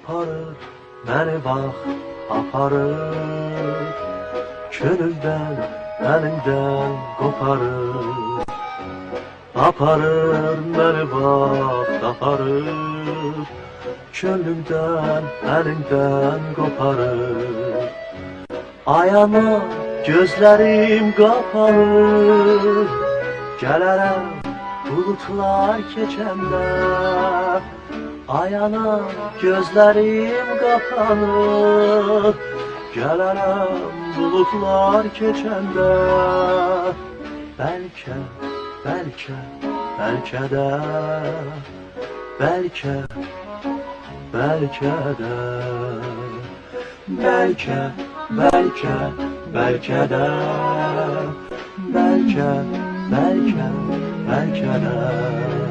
aparır, məni bax, aparır. Könüldən, əlindən qoparır. Aparır, məni bax, aparır. Könlümdən, əlindən qoparır. Ayana gözlərim qapanır. Gələrəm bulutlar keçəndə. Ayana gözlərim qapanır. Gələrəm bulutlar keçəndə. Bəlkə, bəlkə, bəlkə də, bəlkə, bəlkə də, bəlkə, bəlkə, bəlkə də, bəlkə, bəlkə, bəlkə də.